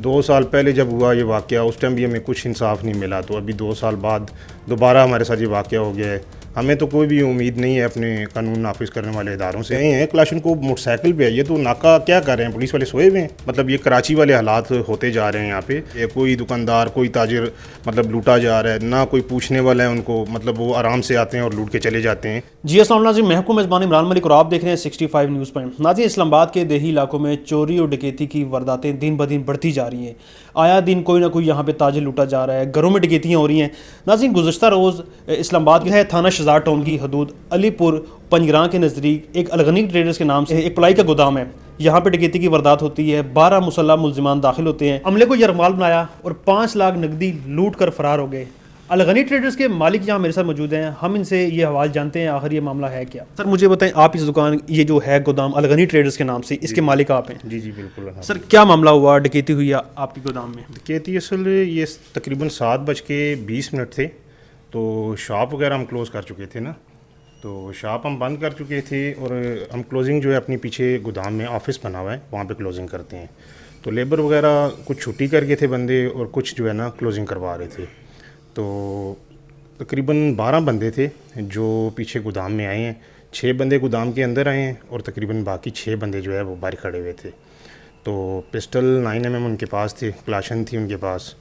2 سال پہلے جب ہوا یہ واقعہ اس ٹائم بھی ہمیں کچھ انصاف نہیں ملا، تو ابھی 2 سال بعد دوبارہ ہمارے ساتھ یہ واقعہ ہو گیا ہے۔ ہمیں تو کوئی بھی امید نہیں ہے اپنے قانون نافذ کرنے والے اداروں سے۔ یہ ہیں کلاشن کو موٹر سائیکل پہ آئیے تو ناکہ کیا کر رہے ہیں، پولیس والے سوئے ہوئے ہیں۔ مطلب یہ کراچی والے حالات ہوتے جا رہے ہیں یہاں پہ، کوئی دکاندار کوئی تاجر مطلب لوٹا جا رہا ہے، نہ کوئی پوچھنے والا ہے ان کو، مطلب وہ آرام سے آتے ہیں اور لوٹ کے چلے جاتے ہیں۔ جی السلام علیکم ناظرین، میں ہوں میزبان عمران ملک اور آپ دیکھ رہے ہیں 65 نیوز پوائنٹ۔ ناظرین، اسلام آباد کے دیہی علاقوں میں چوری اور ڈکیتی کی وارداتیں دن بدن بڑھتی جا رہی ہیں۔ آیا دن کوئی نہ کوئی یہاں پہ تاجر لوٹا جا رہا ہے، گھروں میں ڈکیتیاں ہو رہی ہیں۔ ناظرین، گزشتہ روز اسلام آباد ہے تھانہ شہزاد ٹاؤن کی حدود علی پور پنجگراں کے نزدیک ایک الغنی ٹریڈرز کے نام سے ایک پلائی کا گودام ہے، یہاں پہ ڈکیتی کی واردات ہوتی ہے۔ 12 مسلح ملزمان داخل ہوتے ہیں، عملے کو یرغمال بنایا اور 5 لاکھ نقدی لوٹ کر فرار ہو گئے۔ الغنی ٹریڈرز کے مالک یہاں میرے ساتھ موجود ہیں، ہم ان سے یہ حوال جانتے ہیں آخر یہ معاملہ ہے کیا۔ سر مجھے بتائیں، آپ اس دکان یہ جو ہے گودام الغنی ٹریڈرز کے نام سے، اس کے مالک آپ ہیں؟ جی بالکل۔ سر کیا معاملہ ہوا، ڈکیتی ہوئی آپ کی گودام میں؟ ڈکیتی اصل یہ تقریباً 7:20 تھے، تو شاپ وغیرہ ہم کلوز کر چکے تھے نا، تو شاپ ہم بند کر چکے تھے اور ہم کلوزنگ جو ہے اپنی پیچھے گودام میں آفس بنا ہوا ہے وہاں پہ کلوزنگ کرتے ہیں، تو لیبر وغیرہ کچھ چھٹی کر کے تھے بندے اور کچھ جو ہے نا کلوزنگ کروا رہے تھے۔ تو تقریباً 12 بندے تھے جو پیچھے گودام میں آئے ہیں، 6 بندے گودام کے اندر آئے ہیں اور تقریباً باقی 6 بندے جو ہے وہ باہر کھڑے ہوئے تھے۔ تو پسٹل 9mm ان کے پاس تھے، کلاشن تھی ان کے پاس،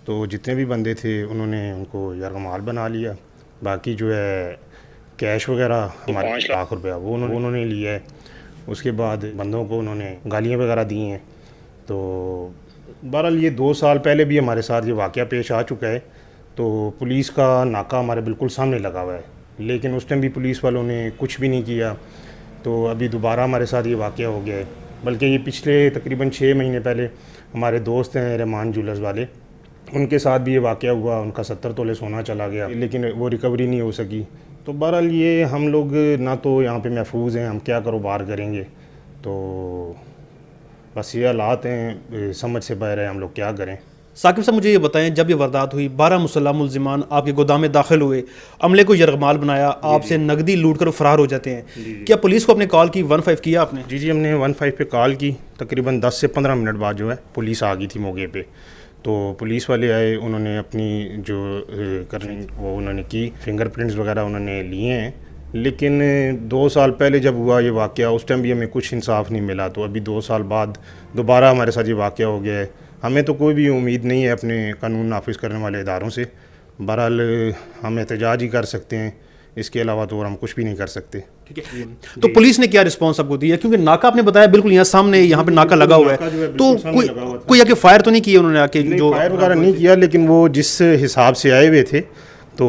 تو جتنے بھی بندے تھے انہوں نے ان کو یرغمال بنا لیا۔ باقی جو ہے کیش وغیرہ ہمارے 5 لاکھ روپیہ وہ انہوں نے لیا ہے۔ اس کے بعد بندوں کو انہوں نے گالیاں وغیرہ دی ہیں۔ تو بہرحال یہ 2 سال پہلے بھی ہمارے ساتھ یہ واقعہ پیش آ چکا ہے، تو پولیس کا ناکہ ہمارے بالکل سامنے لگا ہوا ہے، لیکن اس ٹائم بھی پولیس والوں نے کچھ بھی نہیں کیا۔ تو ابھی دوبارہ ہمارے ساتھ یہ واقعہ ہو گیا ہے، بلکہ یہ پچھلے تقریباً 6 مہینے پہلے ہمارے دوست ہیں رحمان جولرز والے، ان کے ساتھ بھی یہ واقعہ ہوا، ان کا 70 تولے سونا چلا گیا لیکن وہ ریکوری نہیں ہو سکی۔ تو بہرحال یہ ہم لوگ نہ تو یہاں پہ محفوظ ہیں، ہم کیا کاروبار کریں گے، تو بس یہ حالات ہیں، سمجھ سے باہر ہے، ہم لوگ کیا کریں۔ ثاقب صاحب مجھے یہ بتائیں، جب یہ واردات ہوئی 12 مسلح ملزمان آپ کے گودام میں داخل ہوئے، عملے کو یرغمال بنایا، آپ سے نقدی لوٹ کر فرار ہو جاتے ہیں، کیا پولیس کو اپنے کال کی 15 کیا آپ نے؟ جی ہم نے 15 پہ کال کی، تقریباً 10 سے 15 منٹ بعد جو ہے پولیس آ گئی تھی موقع پہ۔ تو پولیس والے آئے، انہوں نے اپنی جو کرنی وہ انہوں نے کی، فنگر پرنٹس وغیرہ انہوں نے لیے ہیں، لیکن 2 سال پہلے جب ہوا یہ واقعہ اس ٹائم بھی ہمیں کچھ انصاف نہیں ملا، تو ابھی 2 سال بعد دوبارہ ہمارے ساتھ یہ واقعہ ہو گیا ہے۔ ہمیں تو کوئی بھی امید نہیں ہے اپنے قانون نافذ کرنے والے اداروں سے۔ بہرحال ہم احتجاج ہی کر سکتے ہیں، اس کے علاوہ تو اور ہم کچھ بھی نہیں کر سکتے۔ ٹھیک ہے، تو پولیس نے کیا رسپانس آپ کو دیا؟ کیونکہ ناکہ آپ نے بتایا بالکل یہاں سامنے، یہاں پہ ناکہ لگا ہوا ہے، تو کوئی آ کے فائر تو نہیں کیا انہوں نے آ کے؟ جو فائر وغیرہ نہیں کیا، لیکن وہ جس حساب سے آئے ہوئے تھے تو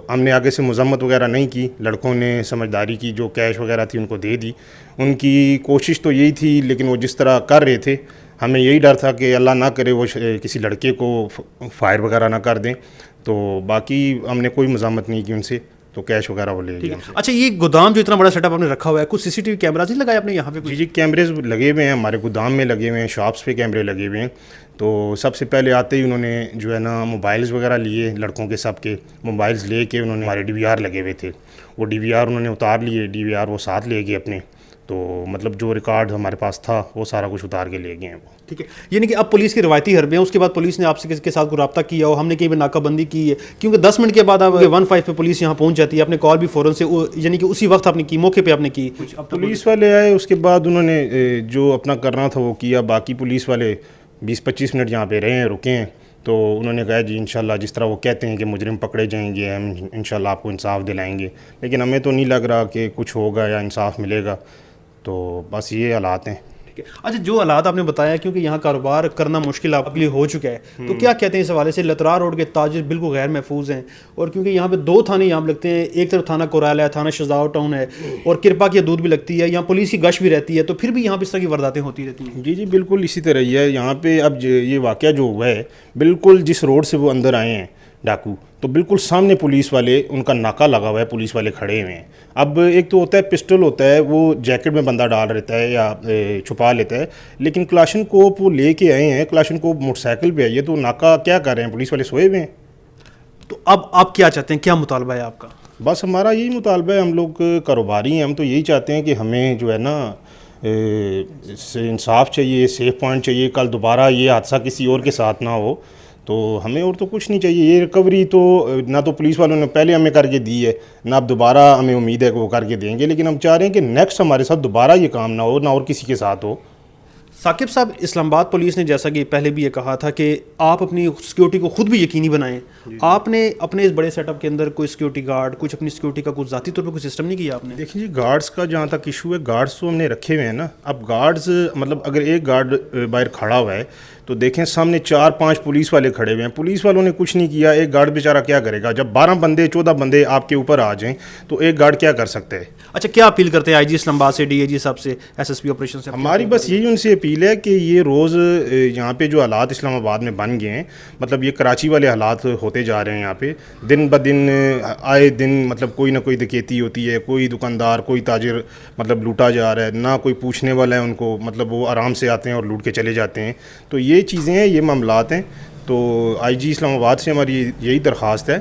ہم نے آگے سے مذمت وغیرہ نہیں کی، لڑکوں نے سمجھداری کی، جو کیش وغیرہ تھی ان کو دے دی۔ ان کی کوشش تو یہی تھی، لیکن وہ جس طرح کر رہے تھے ہمیں یہی ڈر تھا کہ اللہ نہ کرے وہ کسی لڑکے کو فائر وغیرہ نہ کر دیں، تو باقی ہم نے کوئی مذمت نہیں کی ان سے، تو کیش وغیرہ وہ لے لیا۔ اچھا، یہ گودام جو اتنا بڑا سیٹ اپ آپ نے رکھا ہوا ہے، کچھ CCTV کیمراز نہیں لگائے آپ نے یہاں پہ؟ جی کیمرے لگے ہوئے ہیں، ہمارے گودام میں لگے ہوئے ہیں، شاپس پہ کیمرے لگے ہوئے ہیں۔ تو سب سے پہلے آتے ہی انہوں نے جو ہے نا موبائلز وغیرہ لیے، لڑکوں کے سب کے موبائلز لے کے انہوں نے، ہمارے DVR لگے ہوئے تھے، وہ DVR انہوں نے اتار لیے، DVR وہ ساتھ لے گئے اپنے، تو مطلب جو ریکارڈ ہمارے پاس تھا وہ سارا کچھ اتار کے لے گئے ہیں وہ۔ ٹھیک ہے، یعنی کہ اب پولیس کی روایتی حربے ہیں، اس کے بعد پولیس نے آپ سے کے ساتھ کوئی رابطہ کیا ہو، ہم نے کہیں پہ ناکہ بندی کی ہے؟ کیونکہ 10 منٹ کے بعد اب 15 پہ پولیس یہاں پہنچ جاتی ہے، اپنے کال بھی فوراً سے، یعنی کہ اسی وقت آپ نے کی، موقع پہ آپ نے کی؟ پولیس والے آئے، اس کے بعد انہوں نے جو اپنا کرنا تھا وہ کیا، باقی پولیس والے 20-25 منٹ یہاں پہ رہے ہیں، رکے ہیں، تو انہوں نے کہا جی انشاءاللہ جس طرح وہ کہتے ہیں کہ مجرم پکڑے جائیں گے، ہم انشاءاللہ آپ کو انصاف دلائیں گے، لیکن ہمیں تو نہیں لگ رہا کہ کچھ ہوگا یا انصاف ملے گا، تو بس یہ حالات ہیں۔ اچھا، جو حالات آپ نے بتایا، کیونکہ یہاں کاروبار کرنا مشکل آپ کے لیے ہو چکا ہے، تو کیا کہتے ہیں اس حوالے سے؟ لترا روڈ کے تاجر بالکل غیر محفوظ ہیں، اور کیونکہ یہاں پہ 2 تھانے یہاں لگتے ہیں، ایک طرف تھانہ کورال ہے، تھانہ شہزاد ٹاؤن ہے، اور کرپا کی حدود بھی لگتی ہے، یہاں پولیس کی گشت بھی رہتی ہے، تو پھر بھی یہاں پہ اس طرح کی وارداتیں ہوتی رہتی ہیں۔ جی بالکل اسی طرح ہی ہے یہاں پہ۔ اب یہ واقعہ جو ہوا ہے، بالکل جس روڈ سے وہ اندر آئے ہیں ڈاکو، تو بالکل سامنے پولیس والے، ان کا ناکہ لگا ہوا ہے، پولیس والے کھڑے ہوئے ہیں۔ اب ایک تو ہوتا ہے پسٹل ہوتا ہے، وہ جیکٹ میں بندہ ڈال رہتا ہے یا چھپا لیتا ہے، لیکن کلاشن کوپ وہ لے کے آئے ہیں، کلاشن کوپ موٹر سائیکل پہ آئیے، تو ناکہ کیا کر رہے ہیں، پولیس والے سوئے ہوئے ہیں۔ تو اب آپ کیا چاہتے ہیں، کیا مطالبہ ہے آپ کا؟ بس ہمارا یہی مطالبہ ہے، ہم لوگ کاروباری ہیں، ہم تو یہی چاہتے ہیں کہ ہمیں جو ہے نا انصاف چاہیے, سیف پوائنٹ چاہیے, کل دوبارہ یہ حادثہ کسی اور کے ساتھ نہ ہو. تو ہمیں اور تو کچھ نہیں چاہیے. یہ ریکوری تو نہ تو پولیس والوں نے پہلے ہمیں کر کے دی ہے, نہ اب دوبارہ ہمیں امید ہے کہ وہ کر کے دیں گے, لیکن ہم چاہ رہے ہیں کہ نیکسٹ ہمارے ساتھ دوبارہ یہ کام نہ ہو, نہ اور کسی کے ساتھ ہو. ثاقب صاحب, اسلام آباد پولیس نے جیسا کہ پہلے بھی یہ کہا تھا کہ آپ اپنی سیکیورٹی کو خود بھی یقینی بنائیں. آپ نے اپنے اس بڑے سیٹ اپ کے اندر کوئی سیکیورٹی گارڈ, کچھ اپنی سیکیورٹی کا کوئی ذاتی طور پہ کوئی سسٹم نہیں کیا آپ نے؟ دیکھیں جی, گارڈز کا جہاں تک ایشو ہے, گارڈز تو ہم نے رکھے ہوئے ہیں نا. اب گارڈز مطلب اگر ایک گارڈ باہر کھڑا ہوا ہے تو دیکھیں سامنے 4-5 پولیس والے کھڑے ہوئے ہیں, پولیس والوں نے کچھ نہیں کیا. ایک گارڈ بیچارہ کیا کرے گا جب 12 بندے 14 بندے آپ کے اوپر آ جائیں, تو ایک گارڈ کیا کر سکتے ہیں؟ اچھا, کیا اپیل کرتے ہیں آئی جی اسلام آباد سے, ڈی اے جی صاحب سے, ایس ایس پی آپریشن سے؟ ہماری بس یہی ان سے اپیل ہے کہ یہ روز یہاں پہ جو حالات اسلام آباد میں بن گئے ہیں, مطلب یہ کراچی والے حالات ہوتے جا رہے ہیں یہاں پہ, دن بدن آئے دن مطلب کوئی نہ کوئی ڈکیتی ہوتی ہے, کوئی دکاندار کوئی تاجر مطلب لوٹا جا رہا ہے, نہ کوئی پوچھنے والا ہے ان کو, مطلب وہ آرام سے آتے ہیں اور لوٹ کے چلے جاتے ہیں. تو یہ چیزیں ہیں, یہ معاملات ہیں. تو آئی جی اسلام آباد سے ہماری یہی درخواست ہے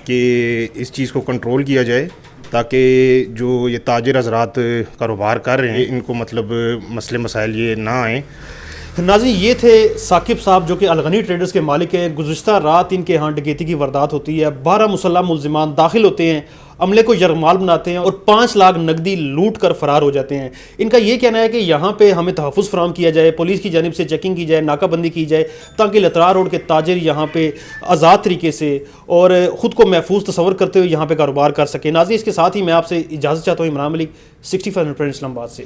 کہ اس چیز کو کنٹرول کیا جائے, تاکہ جو یہ تاجر حضرات کاروبار کر رہے ہیں ان کو مطلب مسئلے مسائل یہ نہ آئیں. ناظرین, یہ تھے ثاقب صاحب جو کہ الغنی ٹریڈرز کے مالک ہیں. گزشتہ رات ان کے ہاں ڈکیتی کی واردات ہوتی ہے, 12 مسلح ملزمان داخل ہوتے ہیں, عملے کو یرغمال بناتے ہیں اور 5 لاکھ نقدی لوٹ کر فرار ہو جاتے ہیں. ان کا یہ کہنا ہے کہ یہاں پہ ہمیں تحفظ فراہم کیا جائے, پولیس کی جانب سے چیکنگ کی جائے, ناکہ بندی کی جائے, تاکہ لترا روڈ کے تاجر یہاں پہ آزاد طریقے سے اور خود کو محفوظ تصور کرتے ہوئے یہاں پہ کاروبار کر سکیں. ناظرین, اس کے ساتھ ہی میں آپ سے اجازت چاہتا ہوں. عمران ملک, 65 اسلام آباد سے.